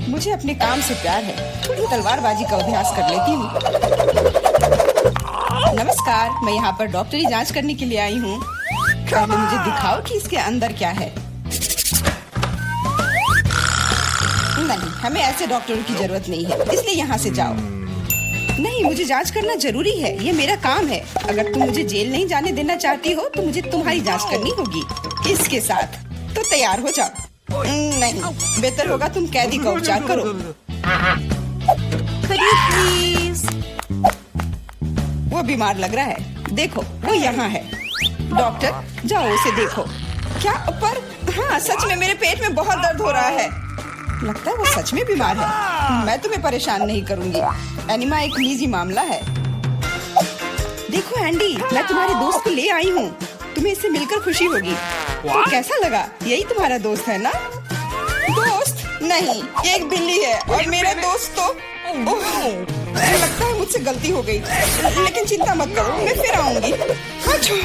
मुझे अपने काम से प्यार है, थोड़ी तलवारबाजी का अभ्यास कर लेती हूँ। नमस्कार, मैं यहाँ पर डॉक्टरी जांच करने के लिए आई हूँ। पहले मुझे दिखाओ कि इसके अंदर क्या है। नहीं, हमें ऐसे डॉक्टरों की जरूरत नहीं है, इसलिए यहाँ से जाओ। नहीं, मुझे जांच करना जरूरी है, ये मेरा काम है। अगर तुम मुझे जेल नहीं जाने देना चाहती हो तो मुझे तुम्हारी जांच करनी होगी इसके साथ। तो तैयार हो जाओ। नहीं, बेहतर होगा तुम कैदी का उपचार करो। प्लीज। वो बीमार लग रहा है, देखो वो यहाँ है। डॉक्टर, जाओ उसे देखो। क्या पर हाँ, सच में मेरे पेट में बहुत दर्द हो रहा है। लगता है वो सच में बीमार है। मैं तुम्हें परेशान नहीं करूंगी, एनिमा एक निजी मामला है। देखो एंडी, मैं तुम्हारे दोस्त को ले आई हूँ, तुम्हें इससे मिलकर खुशी होगी। तो कैसा लगा? यही तुम्हारा दोस्त है ना? दोस्त नहीं, ये एक बिल्ली है और मेरा दोस्त तो मुझे लगता है मुझसे गलती हो गई, लेकिन चिंता मत करो, मैं फिर आऊंगी। आजो,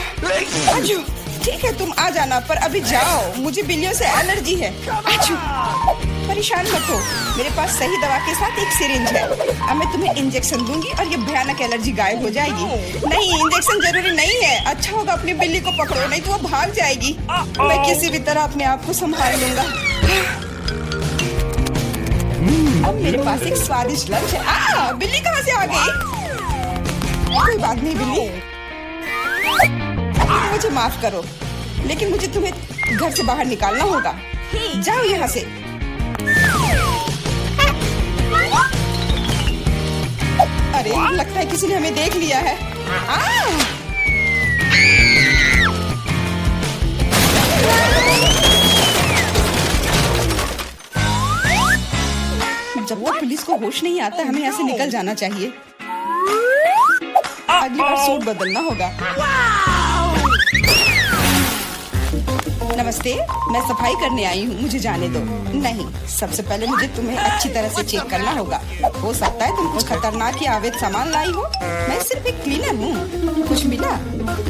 आजो। ठीक है, तुम आ जाना, पर अभी जाओ, मुझे बिल्लियों से एलर्जी है। आजो। परेशान मत हो, मेरे पास सही दवा के साथ एक सिरिंज है। अब मैं तुम्हें इंजेक्शन दूंगी और ये भयानक एलर्जी गायब हो जाएगी। नहीं, इंजेक्शन जरूरी नहीं है। अच्छा होगा अपनी बिल्ली को पकड़ो, नहीं तो वो भाग जाएगी। मैं किसी भी तरह अपने आप को संभाल लूंगा। अब मेरे पास एक स्वादिष्ट लंच है। बिल्ली कहाँ से आ गई? कोई बात नहीं बिल्ली, मुझे माफ करो, लेकिन मुझे तुम्हें घर से बाहर निकालना होगा। जाओ यहाँ से। अरे, लगता है किसी ने हमें देख लिया है। जब तक पुलिस को होश नहीं आता, हमें यहाँ से निकल जाना चाहिए। अगली बार सूट बदलना होगा। नमस्ते, मैं सफाई करने आई हूँ, मुझे जाने दो। नहीं, सबसे पहले मुझे तुम्हें अच्छी तरह से चेक करना होगा। हो सकता है तुम कुछ खतरनाक या अवैध सामान लाई हो। मैं सिर्फ एक क्लीनर हूँ। कुछ मिला?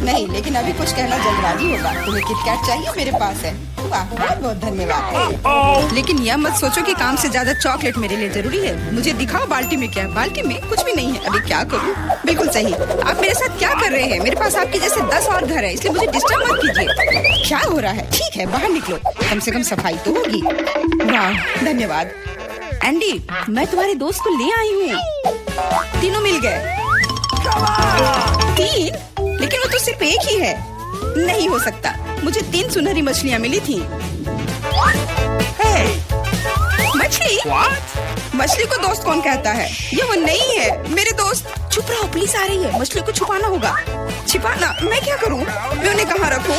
नहीं, लेकिन अभी कुछ कहना जल्दबाजी होगा। तुम्हें किटकैट चाहिए? मेरे पास है। वाह, बहुत बहुत धन्यवाद। लेकिन यह मत सोचो कि काम से ज्यादा चॉकलेट मेरे लिए जरूरी है। मुझे दिखाओ बाल्टी में क्या है। बाल्टी में कुछ भी नहीं है। अभी क्या करूँ? बिल्कुल सही। आप मेरे साथ क्या कर रहे हैं? मेरे पास आपके जैसे 10 और घर है, इसलिए मुझे डिस्टर्ब मत कीजिए। क्या हो रहा है? ठीक है, बाहर निकलो, कम से कम सफाई तो होगी। वाह, धन्यवाद। एंडी, मैं तुम्हारे दोस्त को ले आई हूँ। तीनों मिल गए। 3? लेकिन वो तो सिर्फ एक ही है। नहीं हो सकता, मुझे 3 सुनहरी मछलियाँ मिली थी। मछली? मछली को दोस्त कौन कहता है? ये वो नहीं है, मेरे दोस्त। चुप रहो, पुलिस आ रही है। मछली को छुपाना होगा। छिपाना? मैं क्या करूँ? मैं उन्हें कहाँ रखूँ?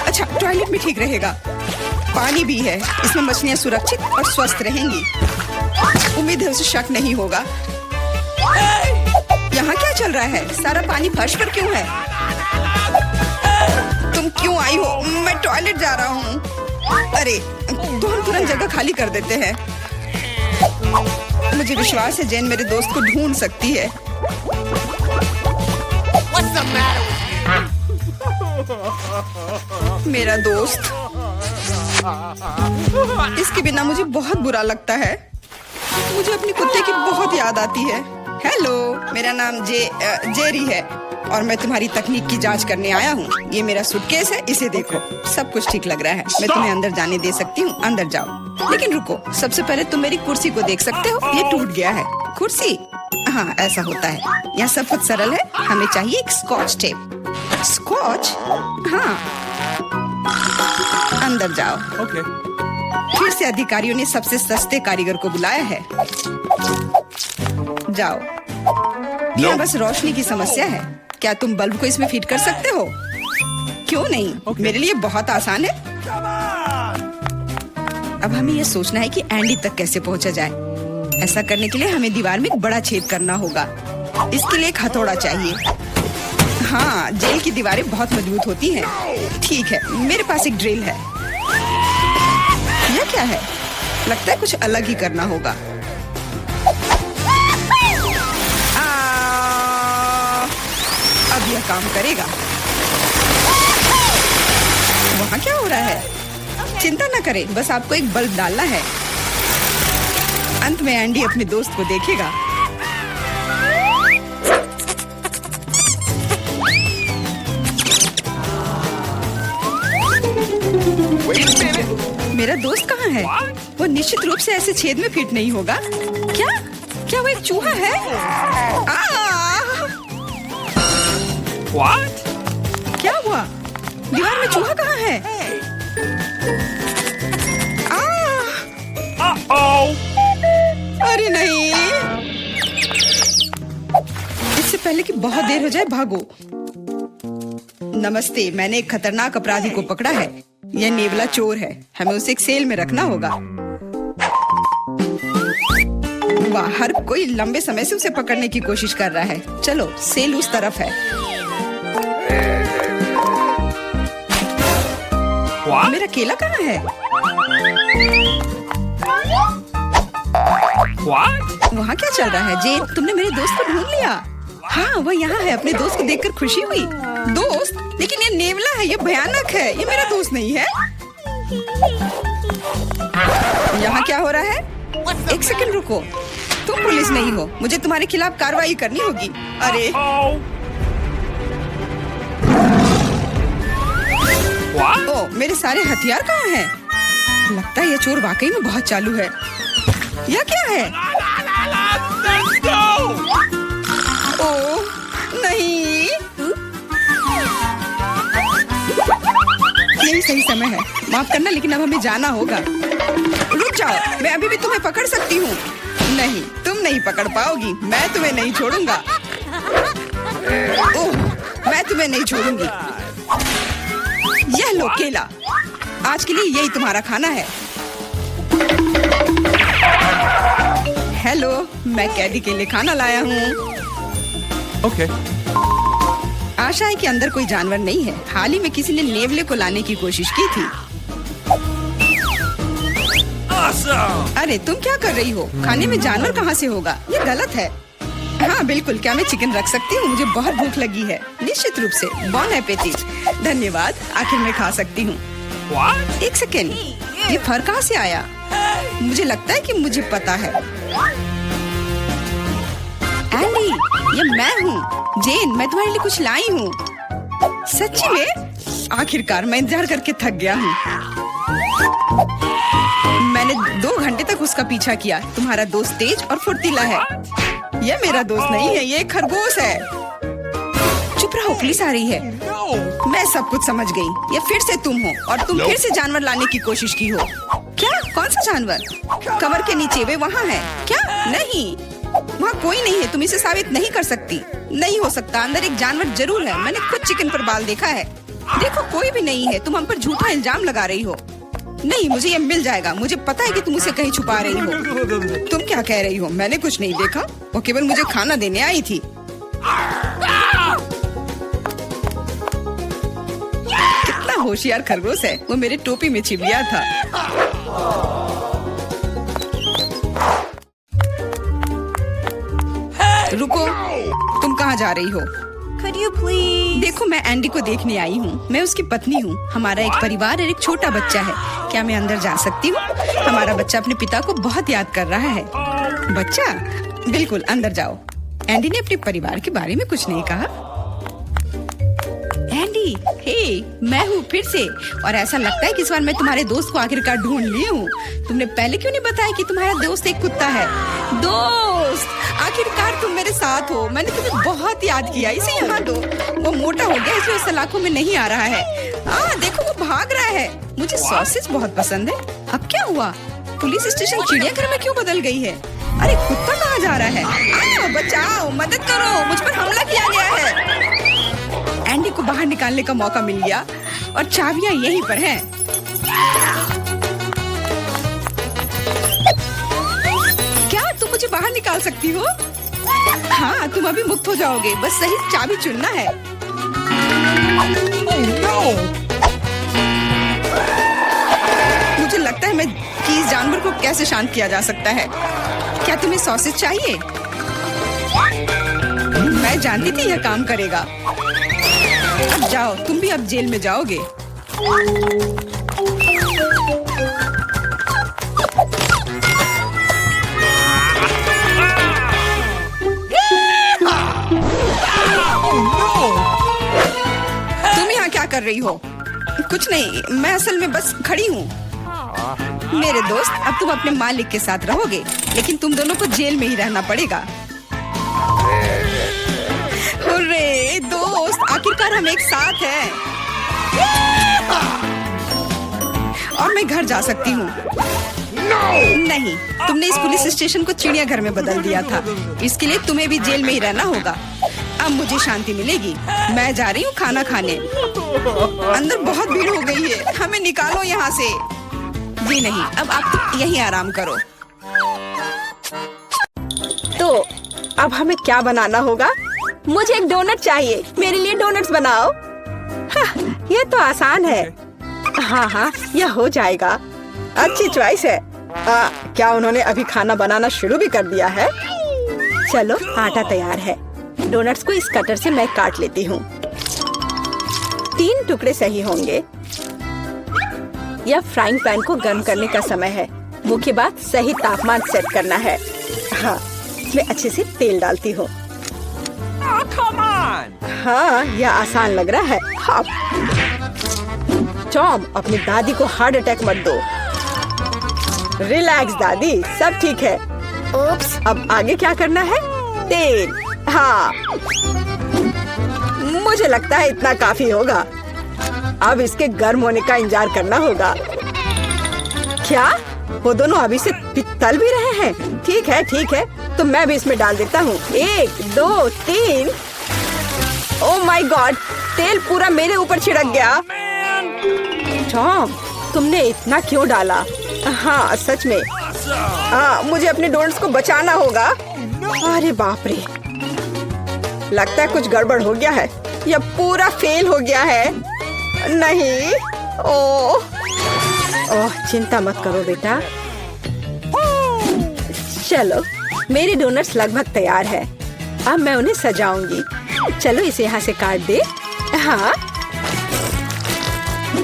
अच्छा, टॉयलेट में ठीक रहेगा। पानी भी है, इसमें मछलियाँ सुरक्षित और स्वस्थ रहेंगी। उम्मीद है उसे शक नहीं होगा। यहाँ क्या चल रहा है? सारा पानी फर्श पर क्यों है? तुम क्यों आई हो? मैं टॉयलेट जा रहा हूँ। अरे, तो हम तुरंत जगह खाली कर देते हैं। मुझे विश्वास है जेन मेरे दोस्त को ढूंढ सकती है। मेरा दोस्त, इसके बिना मुझे बहुत बुरा लगता है। मुझे अपने कुत्ते की बहुत याद आती है। हेलो, मेरा नाम जेरी है और मैं तुम्हारी तकनीक की जांच करने आया हूँ। ये मेरा सूटकेस है, इसे देखो, सब कुछ ठीक लग रहा है। मैं तुम्हें अंदर जाने दे सकती हूँ, अंदर जाओ। लेकिन रुको, सबसे पहले तुम मेरी कुर्सी को देख सकते हो, ये टूट गया है। कुर्सी? हाँ, ऐसा होता है। यहाँ सब कुछ सरल है, हमें चाहिए एक स्कॉच टेप। स्कॉच? हाँ, अंदर जाओ। Okay. फिर से अधिकारियों ने सबसे सस्ते कारीगर को बुलाया है। जाओ। यहाँ बस रोशनी की समस्या है। क्या तुम बल्ब को इसमें फिट कर सकते हो? क्यों नहीं? मेरे लिए बहुत आसान है। अब हमें यह सोचना है कि एंडी तक कैसे पहुंचा जाए। ऐसा करने के लिए हमें दीवार में एक बड़ा छेद करना होगा। इसके लिए एक हथौड़ा चाहिए। हाँ, जेल की दीवारें बहुत मजबूत होती हैं। ठीक है, मेरे पास एक ड्रिल है। यह क्या है? लगता है कुछ अलग ही करना होगा। अब यह काम करेगा। वहाँ क्या हो रहा है? चिंता न करें, बस आपको एक बल्ब डालना है। अंत में एंडी अपने दोस्त को देखेगा। मेरा दोस्त कहाँ है? वो निश्चित रूप से ऐसे छेद में फिट नहीं होगा। क्या वो एक चूहा है? क्या हुआ? दीवार में चूहा कहाँ है? अरे नहीं! इससे पहले कि बहुत देर हो जाए भागो। नमस्ते, मैंने एक खतरनाक अपराधी को पकड़ा है। यह नेवला चोर है। हमें उसे एक सेल में रखना होगा। वाह, हर कोई लंबे समय से उसे पकड़ने की कोशिश कर रहा है। चलो, सेल उस तरफ है। मेरा केला कहाँ है? वहाँ क्या चल रहा है? जेन, तुमने मेरे दोस्त को ढूंढ लिया? हाँ, वह यहाँ है। अपने दोस्त को देखकर खुशी हुई। दोस्त? लेकिन ये नेवला है, ये भयानक है। ये मेरा दोस्त नहीं है। यहाँ क्या हो रहा है? एक सेकंड रुको। तुम पुलिस नहीं हो। मुझे तुम्हारे खिलाफ कार्रवाई करनी होगी। अरे ओ, मेरे सारे हथियार कहाँ हैं? लगता है ये चोर वाकई में बहुत चालू है। यह क्या है? ओ नहीं, यही सही समय है। माफ करना, लेकिन अब हमें जाना होगा। रुक जाओ, मैं अभी भी तुम्हें पकड़ सकती हूँ। नहीं, तुम नहीं पकड़ पाओगी। मैं तुम्हें नहीं छोड़ूंगा। ओह, मैं तुम्हें नहीं छोड़ूंगी। यह लो केला। आज के लिए यही तुम्हारा खाना है। हेलो, मैं कैदी के लिए खाना लाया हूँ। ओके। आशा है कि अंदर कोई जानवर नहीं है। हाल ही में किसी ने नेवले को लाने की कोशिश की थी। अरे तुम क्या कर रही हो? खाने में जानवर कहाँ से होगा? ये गलत है। हाँ बिल्कुल, क्या मैं चिकन रख सकती हूँ? मुझे बहुत भूख लगी है। निश्चित रूप से। बॉन एपेटिट। धन्यवाद, आखिर मैं खा सकती हूँ। एक सेकेंड, ये फर कहाँ से आया? मुझे लगता है कि मुझे पता है। एंडी, ये मैं हूँ। जेन, मैं तुम्हारे लिए कुछ लाई हूँ। सच्ची में? आखिरकार मैं इंतजार करके थक गया हूँ। मैंने 2 घंटे तक उसका पीछा किया। तुम्हारा दोस्त तेज और फुर्तीला है। यह मेरा दोस्त नहीं है, ये एक खरगोश है। चुप रहो, पुलिस आ रही है। मैं सब कुछ समझ गई। ये फिर से तुम हो और तुम फिर से जानवर लाने की कोशिश की हो। क्या? कौन सा जानवर? कमर के नीचे, वे वहाँ है। क्या? नहीं, वहाँ कोई नहीं है। तुम इसे साबित नहीं कर सकती। नहीं हो सकता, अंदर एक जानवर जरूर है। मैंने खुद चिकन पर बाल देखा है। देखो, कोई भी नहीं है। तुम हम पर झूठा इल्जाम लगा रही हो। नहीं, मुझे ये मिल जाएगा। मुझे पता है कि तुम उसे कहीं छुपा रही हो। तुम क्या कह रही हो? मैंने कुछ नहीं देखा। वो केवल मुझे खाना देने आई थी। कितना होशियार खरगोश है। वो मेरे टोपी में छिप गया था। रुको, तुम कहाँ जा रही हो? Could you please? देखो, मैं एंडी को देखने आई हूँ। मैं उसकी पत्नी हूँ। हमारा एक परिवार और एक छोटा बच्चा है। क्या मैं अंदर जा सकती हूँ? हमारा बच्चा अपने पिता को बहुत याद कर रहा है। बच्चा? बिल्कुल, अंदर जाओ। एंडी ने अपने परिवार के बारे में कुछ नहीं कहा। एंडी, हे, मैं हूँ फिर से। और ऐसा लगता है कि इस बार मैं तुम्हारे दोस्त को आखिरकार ढूंढ ली हूँ। तुमने पहले क्यों नहीं बताया कि तुम्हारा दोस्त एक कुत्ता है? दोस्त, आखिरकार तुम मेरे साथ हो। मैंने तुम्हें बहुत याद किया। इसे यहाँ दो। वो मोटा हो गया, इसलिए सलाखों में नहीं आ रहा है। देखो, वो भाग रहा है। मुझे सॉसेज बहुत पसंद है। अब क्या हुआ? पुलिस स्टेशन चिड़ियाघर में क्यों बदल गई है? अरे कुत्ता कहाँ जा रहा है? बचाओ, मदद करो, मुझ पर हमला किया गया है। एंडी को बाहर निकालने का मौका मिल गया और चाबियां यहीं पर हैं। क्या तुम मुझे बाहर निकाल सकती हो? हाँ, तुम अभी मुक्त हो जाओगे। बस सही चाबी चुनना है। मुझे लगता है मैं कि इस जानवर को कैसे शांत किया जा सकता है। क्या तुम्हें सॉसेज चाहिए? मैं जानती थी यह काम करेगा। अब जाओ, तुम भी अब जेल में जाओगे। रही हो? कुछ नहीं, मैं असल में बस खड़ी हूँ। मेरे दोस्त, अब तुम अपने मालिक के साथ रहोगे, लेकिन तुम दोनों को जेल में ही रहना पड़ेगा। हुर्रे दोस्त, आखिरकार हम एक साथ हैं। और मैं घर जा सकती हूँ। नहीं, तुमने इस पुलिस स्टेशन को चिड़ियाघर में बदल दिया था, इसके लिए तुम्हें भी जेल में ही रहना होगा। अब मुझे शांति मिलेगी। मैं जा रही हूँ खाना खाने। अंदर बहुत भीड़ हो गई है, हमें निकालो यहाँ से। जी नहीं, अब आप यहीं आराम करो। तो अब हमें क्या बनाना होगा? मुझे एक डोनट चाहिए। मेरे लिए डोनट्स बनाओ। हाँ, ये तो आसान है। हाँ, यह हो जाएगा। अच्छी चॉइस है। क्या उन्होंने अभी खाना बनाना शुरू भी कर दिया है? चलो, आटा तैयार है। डोनट्स को इस कटर से मैं काट लेती हूँ। 3 टुकड़े सही होंगे। यह फ्राइंग पैन को गर्म करने का समय है। मुख्य बात सही तापमान सेट करना है। हाँ, मैं अच्छे से तेल डालती हूँ। हाँ, यह आसान लग रहा है। हाँ। टॉम, अपनी दादी को हार्ट अटैक मत दो। रिलैक्स दादी, सब ठीक है। ओप्स, अब आगे क्या करना है? तेल। हाँ, मुझे लगता है इतना काफी होगा। अब इसके गर्म होने का इंतजार करना होगा। क्या वो दोनों अभी से तल भी रहे हैं? ठीक है, तो मैं भी इसमें डाल देता हूँ। 1, 2, 3। ओह माय गॉड, तेल पूरा मेरे ऊपर छिड़क गया। टॉम, तुमने इतना क्यों डाला? हाँ, सच में। मुझे अपने डोनट्स को बचाना होगा। अरे बाप रे, लगता है कुछ गड़बड़ हो गया है। यह पूरा फेल हो गया है। नहीं, ओह, चिंता मत करो बेटा। चलो, मेरे डोनट्स लगभग तैयार है। अब मैं उन्हें सजाऊंगी। चलो, इसे यहाँ से काट दे। हाँ,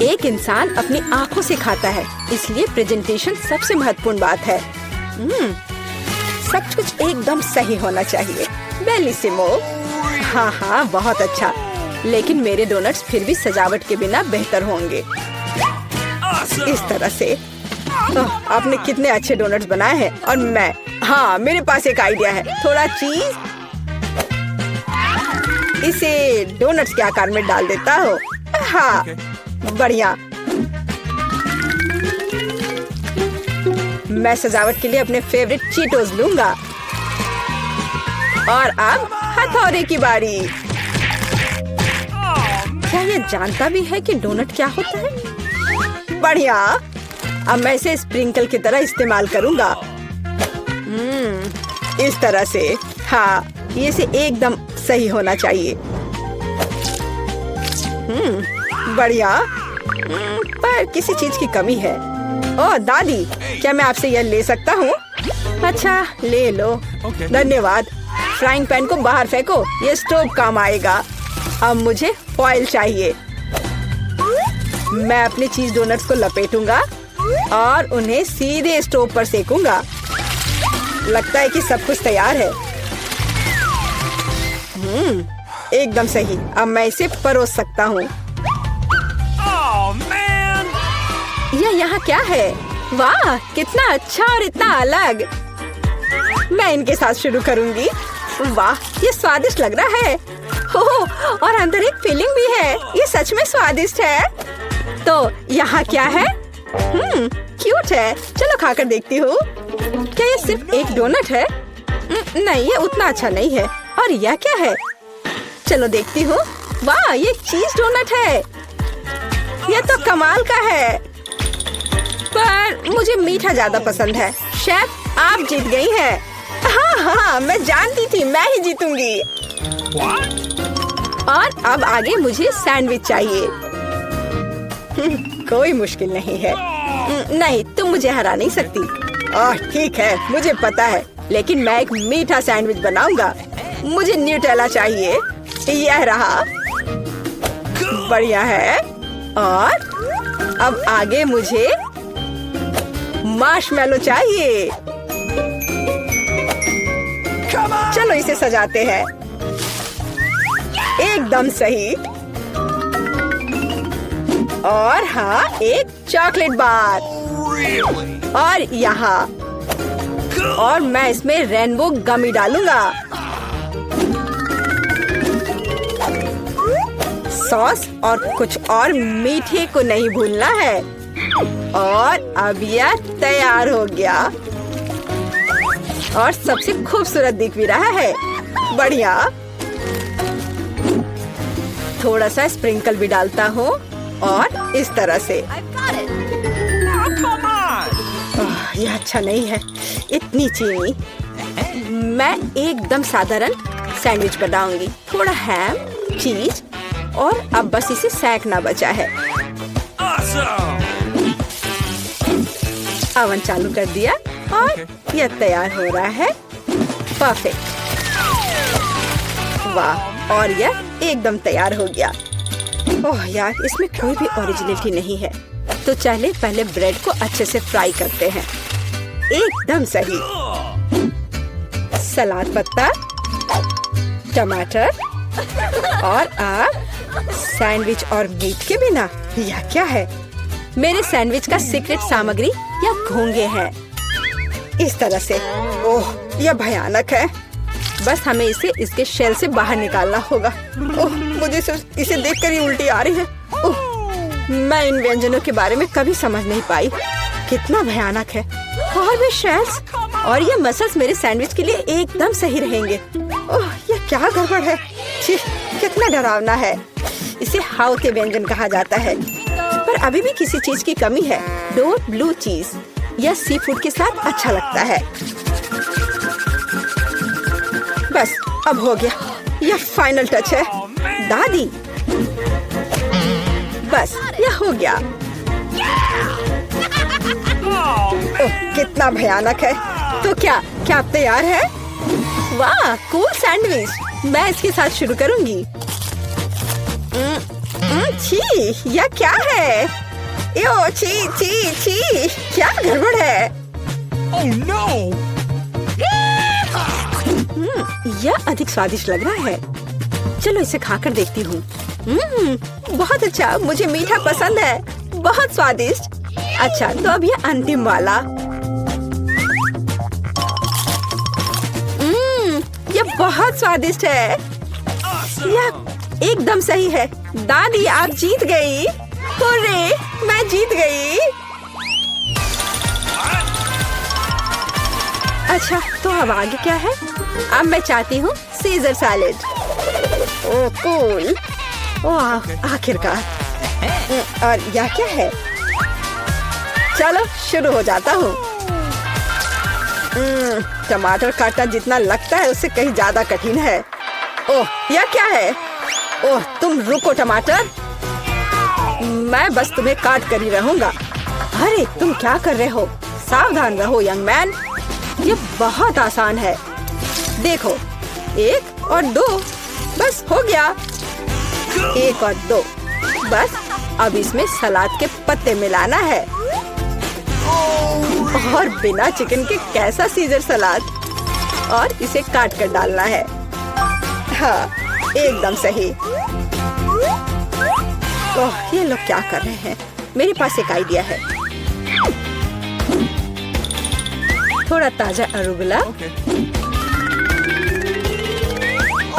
एक इंसान अपनी आंखों से खाता है, इसलिए प्रेजेंटेशन सबसे महत्वपूर्ण बात है। सब कुछ एकदम सही होना चाहिए। बेलिसिमो। हाँ, बहुत अच्छा। लेकिन मेरे डोनट्स फिर भी सजावट के बिना बेहतर होंगे। इस तरह से। आपने कितने अच्छे डोनट्स बनाए हैं। और मैं, हाँ, मेरे पास एक आइडिया है। थोड़ा चीज इसे डोनट्स के आकार में डाल देता हूँ। हाँ, बढ़िया। मैं सजावट के लिए अपने फेवरेट चीटोस लूंगा। और अब हथौड़े की बारी। क्या ये जानता भी है कि डोनट क्या होता है? बढ़िया। अब मैं इसे स्प्रिंकल की तरह इस्तेमाल करूंगा। इस तरह से। हाँ, ये से एकदम सही होना चाहिए। बढ़िया। पर किसी चीज की कमी है। ओह दादी, क्या मैं आपसे यह ले सकता हूँ? अच्छा, ले लो। धन्यवाद। फ्राइंग पैन को बाहर फेंको, ये स्टोव काम आएगा। अब मुझे फॉइल चाहिए। मैं अपने चीज डोनट्स को लपेटूंगा और उन्हें सीधे स्टोव पर सेकूंगा। लगता है कि सब कुछ तैयार है। एकदम सही। अब मैं इसे परोस सकता हूँ। यह यहाँ क्या है? वाह, कितना अच्छा और इतना अलग। मैं इनके साथ शुरू करूंगी। वाह, ये स्वादिष्ट लग रहा है। और अंदर एक फिलिंग भी है। ये सच में स्वादिष्ट है। तो यहाँ क्या है? क्यूट है। चलो खाकर देखती हूँ। क्या ये सिर्फ एक डोनट है? नहीं, ये उतना अच्छा नहीं है। और यह क्या है? चलो देखती हूँ। वाह, ये चीज डोनट है। यह तो कमाल का है। पर मुझे मीठा ज्यादा पसंद है। शेफ, आप जीत गई हैं। हाँ, मैं जानती थी मैं ही जीतूंगी। और अब आगे मुझे सैंडविच चाहिए। कोई मुश्किल नहीं है। नहीं, तुम मुझे हरा नहीं सकती। ठीक है, मुझे पता है, लेकिन मैं एक मीठा सैंडविच बनाऊंगा। मुझे न्यूटेला चाहिए। यह रहा। बढ़िया है। और अब आगे मुझे मार्शमैलो चाहिए। चलो इसे सजाते हैं। एकदम सही। और हाँ, एक चॉकलेट बार। और यहाँ, और मैं इसमें रेनबो गमी डालूंगा। सॉस और कुछ और मीठे को नहीं भूलना है। और अब यह तैयार हो गया और सबसे खूबसूरत दिख भी रहा है। बढ़िया। थोड़ा सा स्प्रिंकल भी डालता हूँ और इस तरह से। यह अच्छा नहीं है, इतनी चीनी। मैं एकदम साधारण सैंडविच बनाऊंगी। थोड़ा हैम, चीज और अब बस इसे सेकना बचा है। ओवन चालू कर दिया और यह तैयार हो रहा है। परफेक्ट। वाह, और यह एकदम तैयार हो गया। ओह यार, इसमें कोई भी ओरिजिनलिटी नहीं है। तो चलिए पहले ब्रेड को अच्छे से फ्राई करते हैं। एकदम सही। सलाद पत्ता, टमाटर और सैंडविच और मीट के बिना यह क्या है? मेरे सैंडविच का सीक्रेट सामग्री या घोंगे हैं। इस तरह से। ओह, यह भयानक है। बस हमें इसे इसके शेल से बाहर निकालना होगा। ओह, मुझे सिर्फ इसे देखकर ही उल्टी आ रही है। ओह, मैं इन व्यंजनों के बारे में कभी समझ नहीं पाई। कितना भयानक है। और भी शेल्स और ये मसल्स मेरे सैंडविच के लिए एकदम सही रहेंगे। ओह, यह क्या गड़बड़ है। छी, कितना डरावना है। इसे हाउ के व्यंजन कहा जाता है, पर अभी भी किसी चीज की कमी है। डो ब्लू चीज या सी फूड के साथ अच्छा लगता है। बस अब हो गया। यह फाइनल टच है दादी। बस यह हो गया। ओह, कितना भयानक है। तो क्या आप तैयार है? वाह, कूल सैंडविच। मैं इसके साथ शुरू करूंगी। छी, यह क्या है? यो, छी छी छी, क्या गड़बड़ है? Oh no! यह अधिक स्वादिष्ट लग रहा है। चलो इसे खाकर देखती हूँ। बहुत अच्छा, मुझे मीठा पसंद है। बहुत स्वादिष्ट। अच्छा, तो अब यह अंतिम वाला। यह बहुत स्वादिष्ट है। यह एकदम सही है। दादी, आप जीत गई। हुर्रे, मैं जीत गई। अच्छा, तो अब आगे क्या है? अब मैं चाहती हूँ सीजर सैलेड। ओह कूल। ओह, आखिरकार। और यह क्या है? चलो शुरू हो जाता हूँ। टमाटर काटना जितना लगता है उससे कहीं ज्यादा कठिन है। ओह, यह क्या है? ओह, तुम रुको टमाटर। मैं बस तुम्हें काट कर ही रहूंगा। अरे, तुम क्या कर रहे हो? सावधान रहो यंग मैन। ये बहुत आसान है। देखो, 1 और 2, बस हो गया। 1 और 2, बस अब इसमें सलाद के पत्ते मिलाना है। और बिना चिकन के कैसा सीजर सलाद। और इसे काट कर डालना है। हाँ, एकदम सही। ओह, ये लोग क्या कर रहे हैं? मेरे पास एक आइडिया है। थोड़ा ताजा अरुगुला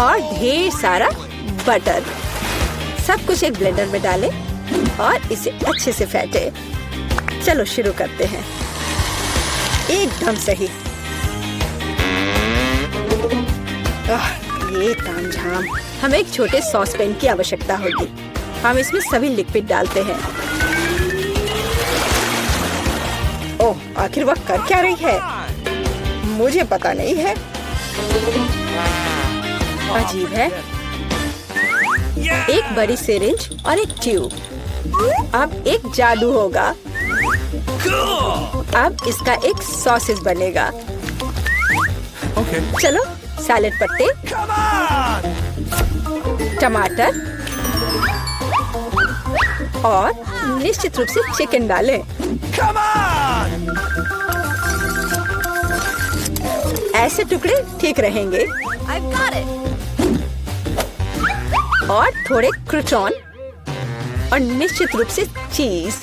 और ढेर सारा बटर। सब कुछ एक ब्लेंडर में डालें और इसे अच्छे से फेंटे। चलो शुरू करते हैं। एकदम सही। ये तामझाम। हमें एक छोटे सॉस पैन की आवश्यकता होगी। हम इसमें सभी लिक्विड डालते हैं। ओह, आखिर वह कर क्या रही है? मुझे पता नहीं है। अजीब है। एक बड़ी सिरिंज और एक ट्यूब। अब एक जादू होगा। अब इसका एक सॉसेज बनेगा। चलो, सैलेड पत्ते, टमाटर और निश्चित रूप से चिकन डालें। ऐसे टुकड़े ठीक रहेंगे। I've got it. और थोड़े क्रूटॉन और निश्चित रूप से चीज।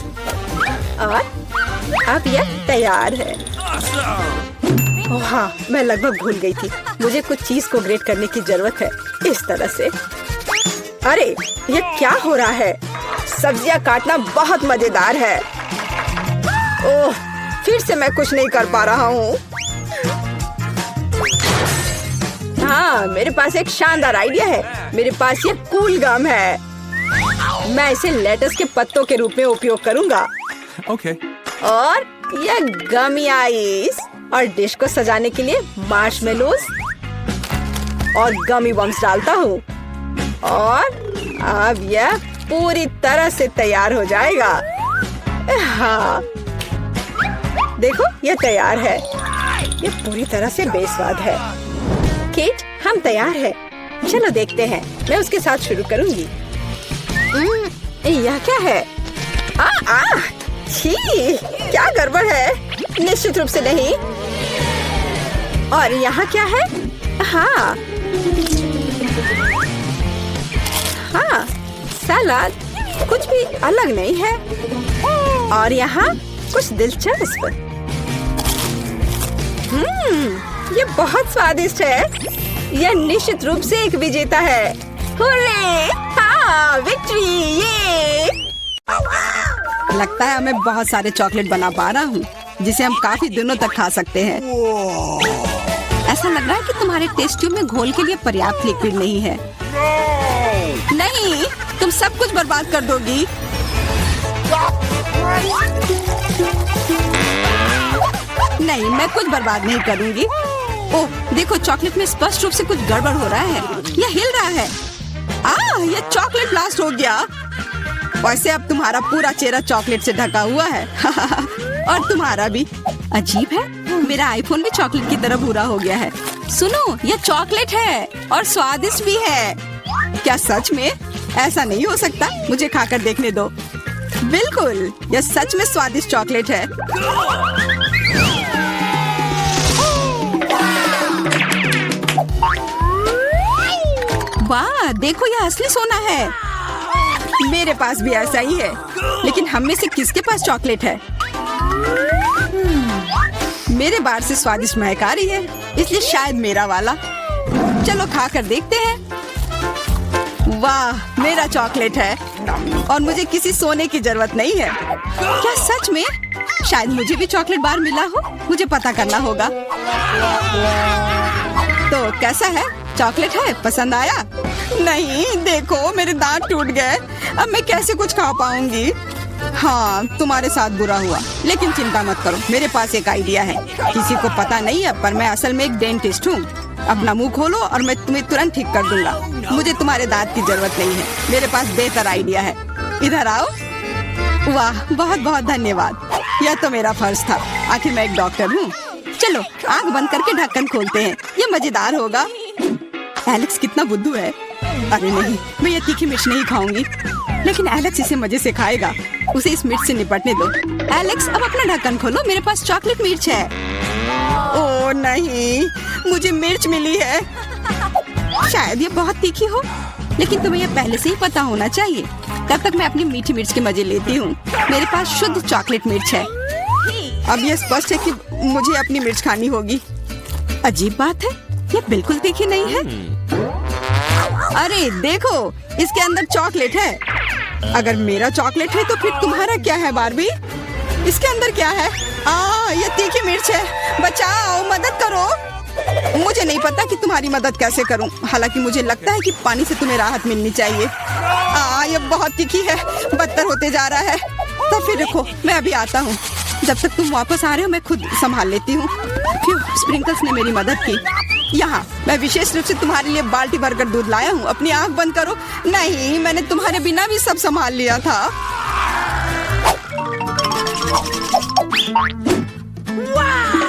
और अब यह तैयार है। ओह हाँ, मैं लगभग भूल गई थी। मुझे कुछ चीज को ग्रेट करने की जरूरत है। इस तरह से। अरे ये क्या हो रहा है? सब्जियां काटना बहुत मजेदार है। ओह, फिर से मैं कुछ नहीं कर पा रहा हूँ। हाँ, मेरे पास एक शानदार आइडिया है। मेरे पास ये कूल गम है। मैं इसे लेटस के पत्तों के रूप में उपयोग करूंगा। Okay. और ये गमी आइस और डिश को सजाने के लिए मार्शमेलोज और गमी बम्स डालता हूँ। और अब यह पूरी तरह से तैयार हो जाएगा। हाँ, देखो यह तैयार है। यह पूरी तरह से बेस्वाद है। केट, हम तैयार हैं। चलो देखते हैं। मैं उसके साथ शुरू करूंगी। यह क्या है? छी, क्या गड़बड़ है? निश्चित रूप से नहीं। और यहाँ क्या है? हाँ, सलाद कुछ भी अलग नहीं है। और यहाँ कुछ दिलचस्प। ये बहुत स्वादिष्ट है। यह निश्चित रूप से एक विजेता है। हुर्रे! हाँ, विक्ट्री! ये लगता है मैं बहुत सारे चॉकलेट बना पा रहा हूँ, जिसे हम काफी दिनों तक खा सकते हैं। ऐसा लग रहा है कि तुम्हारे टेस्ट ट्यूब में घोल के लिए पर्याप्त लिक्विड नहीं है। नहीं, तुम सब कुछ बर्बाद कर दोगी। नहीं, मैं कुछ बर्बाद नहीं करूंगी। ओह, देखो चॉकलेट में स्पष्ट रूप से कुछ गड़बड़ हो रहा है। यह हिल रहा है। यह चॉकलेट ब्लास्ट हो गया। वैसे अब तुम्हारा पूरा चेहरा चॉकलेट से ढका हुआ है। और तुम्हारा भी। अजीब है, मेरा आईफोन भी चॉकलेट की तरह भूरा हो गया है। सुनो, यह चॉकलेट है और स्वादिष्ट भी है। क्या सच में? ऐसा नहीं हो सकता। मुझे खाकर देखने दो। बिल्कुल, यह सच में स्वादिष्ट चॉकलेट है। वाह, देखो यह असली सोना है। मेरे पास भी ऐसा ही है। लेकिन हम में से किसके पास चॉकलेट है? मेरे बार से स्वादिष्ट महक आ रही है, इसलिए शायद मेरा वाला। चलो खाकर देखते हैं। वाह, मेरा चॉकलेट है और मुझे किसी सोने की जरूरत नहीं है। क्या सच में? शायद मुझे भी चॉकलेट बार मिला हो। मुझे पता करना होगा। तो कैसा है? चॉकलेट है? पसंद आया? नहीं, देखो मेरे दांत टूट गए। अब मैं कैसे कुछ खा पाऊंगी? हाँ, तुम्हारे साथ बुरा हुआ, लेकिन चिंता मत करो, मेरे पास एक आइडिया है। किसी को पता नहीं है, पर मैं असल में एक डेंटिस्ट हूँ। अपना मुंह खोलो और मैं तुम्हें तुरंत ठीक कर दूंगा। मुझे तुम्हारे दांत की जरूरत नहीं है। मेरे पास बेहतर आइडिया है। इधर आओ। वाह, बहुत बहुत धन्यवाद। यह तो मेरा फर्ज था। आखिर मैं एक डॉक्टर हूँ। चलो आँख बंद करके ढक्कन खोलते हैं। ये मजेदार होगा। एलेक्स कितना बुद्धू है। अरे नहीं, मैं ये तीखी मिर्च नहीं खाऊंगी। लेकिन एलेक्स इसे मजे से खाएगा। उसे इस मिर्च से निपटने दो। एलेक्स, अब अपना ढक्कन खोलो। मेरे पास चॉकलेट मिर्च है। ओह नहीं, मुझे मिर्च मिली है। शायद ये बहुत तीखी हो, लेकिन तुम्हें यह पहले से ही पता होना चाहिए। तब तक मैं अपनी मीठी मिर्च के मजे लेती हूँ। मेरे पास शुद्ध चॉकलेट मिर्च है। अब यह स्पष्ट है कि मुझे अपनी मिर्च खानी होगी। अजीब बात है, ये बिल्कुल तीखी नहीं है। अरे देखो, इसके अंदर चॉकलेट है। अगर मेरा चॉकलेट है तो फिर तुम्हारा क्या है बार्बी? इसके अंदर क्या है? ये तीखी मिर्च है। बचाओ, मदद करो। मुझे नहीं पता कि तुम्हारी मदद कैसे करूं। हालांकि मुझे लगता है कि पानी से तुम्हें राहत मिलनी चाहिए। ये बहुत तीखी है, बदतर होते जा रहा है। तो फिर रखो, मैं अभी आता हूँ। जब तक तुम वापस आ रहे हो मैं खुद संभाल लेती हूँ। स्प्रिंकल्स ने मेरी मदद की। यहाँ मैं विशेष रूप से तुम्हारे लिए बाल्टी भरकर दूध लाया हूँ। अपनी आँख बंद करो। नहीं, मैंने तुम्हारे बिना भी सब संभाल लिया था।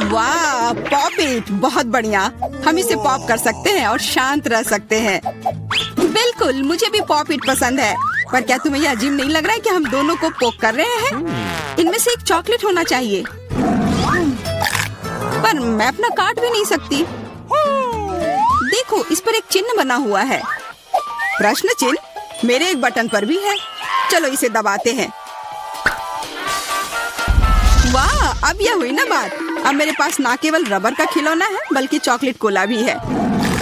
वाह, पॉप इट, बहुत बढ़िया। हम इसे पॉप कर सकते हैं और शांत रह सकते हैं। बिल्कुल, मुझे भी पॉप इट पसंद है। पर क्या तुम्हें यह अजीब नहीं लग रहा है कि हम दोनों को पोक कर रहे हैं? इनमें से एक चॉकलेट होना चाहिए। पर मैं अपना काट भी नहीं सकती। देखो, इस पर एक चिन्ह बना हुआ है। प्रश्न चिन्ह मेरे एक बटन पर भी है। चलो इसे दबाते हैं। वाह, अब यह हुई ना बात। अब मेरे पास ना केवल रबर का खिलौना है बल्कि चॉकलेट कोला भी है।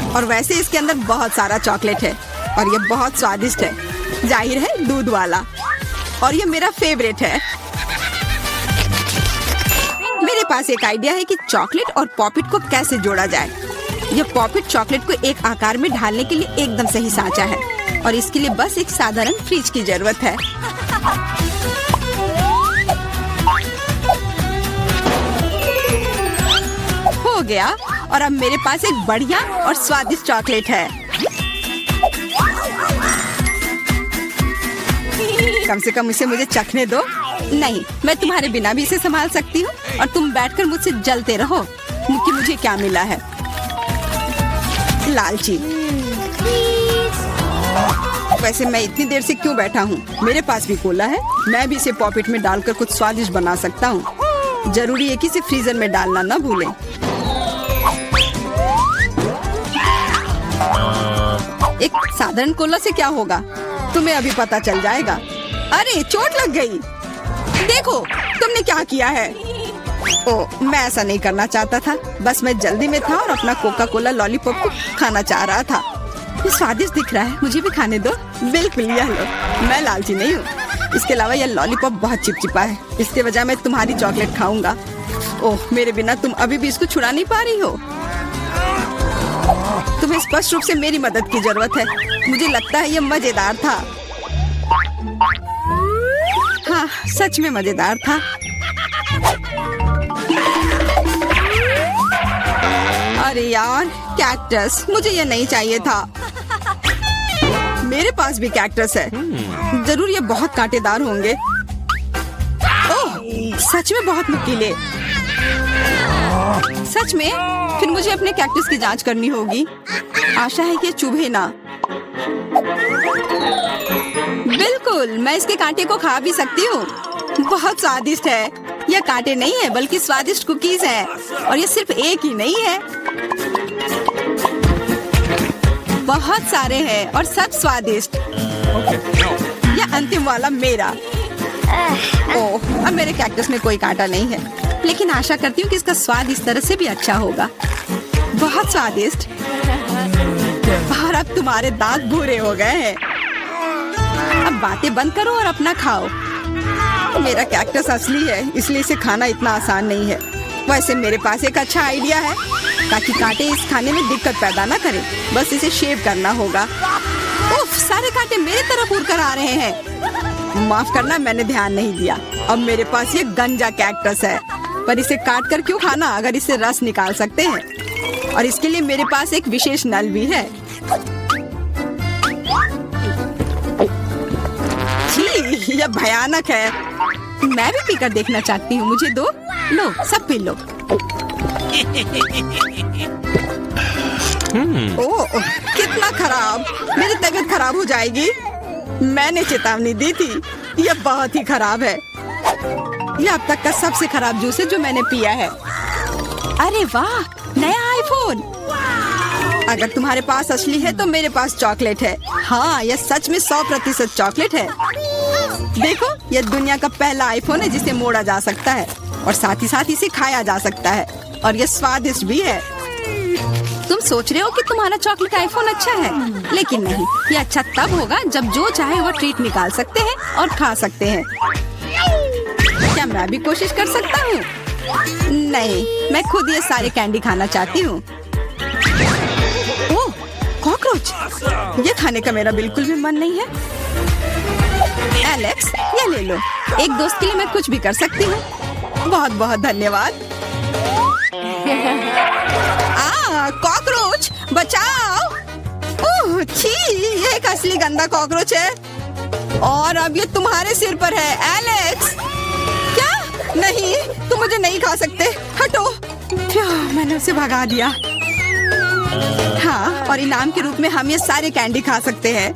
और वैसे इसके अंदर बहुत सारा चॉकलेट है और ये बहुत स्वादिष्ट है। जाहिर है दूध वाला, और ये मेरा फेवरेट है। मेरे पास एक आइडिया है कि चॉकलेट और पॉपिट को कैसे जोड़ा जाए। यह पॉपिट चॉकलेट को एक आकार में ढालने के लिए एकदम सही सांचा है और इसके लिए बस एक साधारण फ्रिज की जरूरत है। हो गया, और अब मेरे पास एक बढ़िया और स्वादिष्ट चॉकलेट है। कम से कम इसे मुझे चखने दो। नहीं, मैं तुम्हारे बिना भी इसे संभाल सकती हूँ और तुम बैठकर मुझसे जलते रहो कि मुझे क्या मिला है। लालची। वैसे मैं इतनी देर से क्यों बैठा हूँ? मेरे पास भी कोला है, मैं भी इसे पॉकेट में डालकर कुछ स्वादिष्ट बना सकता हूँ। जरूरी है कि इसे फ्रीजर में डालना ना भूलें। एक साधारण कोला से क्या होगा, तुम्हें अभी पता चल जाएगा। अरे चोट लग गई। देखो तुमने क्या किया है। ओ, मैं ऐसा नहीं करना चाहता था, बस मैं जल्दी में था और अपना कोका कोला लॉलीपॉप को खाना चाह रहा था। ये स्वादिष्ट दिख रहा है, मुझे भी खाने दो। बिल्कुल, यह लो, मैं लालची नहीं हूँ। इसके अलावा यह लॉलीपॉप बहुत चिपचिपा है, इसके बजाय मैं तुम्हारी चॉकलेट खाऊंगा। ओह, मेरे बिना तुम अभी भी इसको छुड़ा नहीं पा रही हो। तुम्हें स्पष्ट रूप से मेरी मदद की जरूरत है। मुझे लगता है यह मजेदार था। हाँ, सच में मजेदार था। अरे यार, कैक्टस, मुझे ये नहीं चाहिए था। मेरे पास भी कैक्टस है, जरूर ये बहुत कांटेदार होंगे। ओह, सच में बहुत नुकीले। सच में? फिर मुझे अपने कैक्टस की जांच करनी होगी। आशा है कि चुभे ना। बिल्कुल, मैं इसके कांटे को खा भी सकती हूँ। बहुत स्वादिष्ट है। यह कांटे नहीं है बल्कि स्वादिष्ट कुकीज है, और ये सिर्फ एक ही नहीं है, बहुत सारे हैं और सब स्वादिष्ट। यह अंतिम वाला मेरा। ओह, अब मेरे कैक्टस में कोई कांटा नहीं है, लेकिन आशा करती हूँ कि इसका स्वाद इस तरह से भी अच्छा होगा। बहुत स्वादिष्ट। और अब तुम्हारे दांत भूरे हो गए हैं। अब बातें बंद करो और अपना खाओ। मेरा कैक्टस असली है, इसलिए इसे खाना इतना आसान नहीं है। वैसे मेरे पास एक अच्छा आइडिया है, ताकि कांटे इस खाने में दिक्कत पैदा ना करें। बस इसे शेव करना होगा। उफ, सारे कांटे मेरी तरफ उड़ कर आ रहे हैं। माफ करना, मैंने ध्यान नहीं दिया। अब मेरे पास ये गंजा कैक्टस है, पर इसे काट कर क्यों खाना अगर इसे रस निकाल सकते हैं। और इसके लिए मेरे पास एक विशेष नल भी है। छी, यह भयानक है। मैं भी पीकर देखना चाहती हूँ, मुझे दो। लो, सब पी लो। ओह, कितना खराब। मेरी तबीयत खराब हो जाएगी। मैंने चेतावनी दी थी। यह बहुत ही खराब है। यह अब तक का सबसे खराब जूस है जो मैंने पिया है। अरे वाह, नया आईफोन। अगर तुम्हारे पास असली है तो मेरे पास चॉकलेट है। हाँ, यह सच में 100% चॉकलेट है। देखो, यह दुनिया का पहला आईफोन है जिसे मोड़ा जा सकता है, और साथ ही साथ इसे खाया जा सकता है, और यह स्वादिष्ट भी है। तुम सोच रहे हो कि तुम्हारा चॉकलेट आईफोन अच्छा है, लेकिन नहीं, यह अच्छा तब होगा जब जो चाहे वो ट्रीट निकाल सकते हैं और खा सकते हैं। क्या मैं भी कोशिश कर सकता हूँ? नहीं, मैं खुद ये सारे कैंडी खाना चाहती हूँ। ओह, कॉकरोच। ये खाने का मेरा बिल्कुल भी मन नहीं है। एलेक्स, ये ले लो। एक दोस्त के लिए मैं कुछ भी कर सकती हूँ। बहुत बहुत धन्यवाद। कॉकरोच, बचाओ। ओह, छी, ये एक असली गंदा कॉकरोच है, और अब ये तुम्हारे सिर पर है, एलेक्स। क्या? नहीं, तुम मुझे नहीं खा सकते। हटो। मैंने उसे भगा दिया। हाँ, और इनाम के रूप में हम ये सारे कैंडी खा सकते हैं।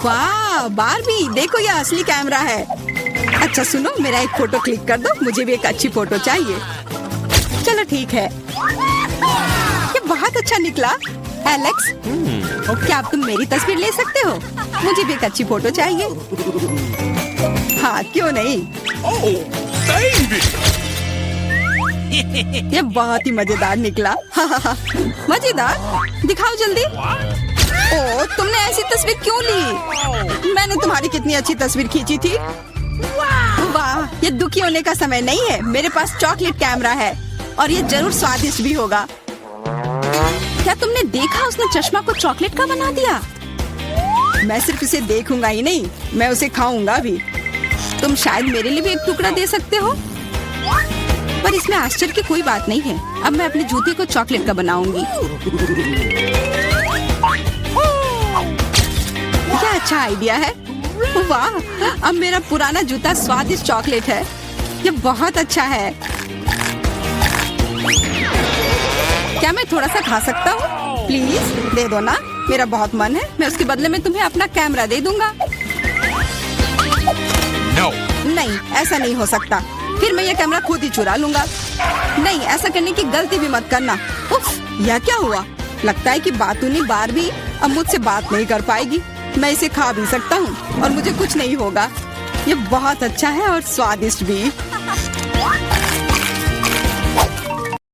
वाह, बारबी, देखो ये असली कैमरा है। अच्छा सुनो, मेरा एक फोटो क्लिक कर दो, मुझे भी एक अच्छी फोटो चाहिए। चलो ठीक है। ये बहुत अच्छा निकला। एलेक्स, क्या अब तुम मेरी तस्वीर ले सकते हो? मुझे भी एक अच्छी फोटो चाहिए। हाँ, क्यों नहीं। ये बहुत ही मजेदार निकला। मजेदार? दिखाओ जल्दी। ओ, तुमने ऐसी तस्वीर क्यों ली? मैंने तुम्हारी कितनी अच्छी तस्वीर खींची थी। वाह, ये दुखी होने का समय नहीं है। मेरे पास चॉकलेट कैमरा है और ये जरूर स्वादिष्ट भी होगा। क्या तुमने देखा उसने चश्मा को चॉकलेट का बना दिया? मैं सिर्फ इसे देखूंगा ही नहीं, मैं उसे खाऊंगा भी। तुम शायद मेरे लिए भी एक टुकड़ा दे सकते हो, पर इसमें आश्चर्य की कोई बात नहीं है। अब मैं अपने जूते को चॉकलेट का बनाऊंगी। क्या अच्छा आइडिया है। वाह, अब मेरा पुराना जूता स्वादिष्ट चॉकलेट है। ये बहुत अच्छा है। क्या मैं थोड़ा सा खा सकता हूँ? प्लीज दे दो ना, मेरा बहुत मन है। मैं उसके बदले में तुम्हें अपना कैमरा दे दूंगा। No. नहीं, ऐसा नहीं हो सकता। फिर मैं ये कैमरा खुद ही चुरा लूंगा। नहीं, ऐसा करने की गलती भी मत करना। उफ, यह क्या हुआ? लगता है कि बातूनी बारबी अब मुझसे बात नहीं कर पाएगी। मैं इसे खा भी सकता हूँ और मुझे कुछ नहीं होगा। ये बहुत अच्छा है और स्वादिष्ट भी।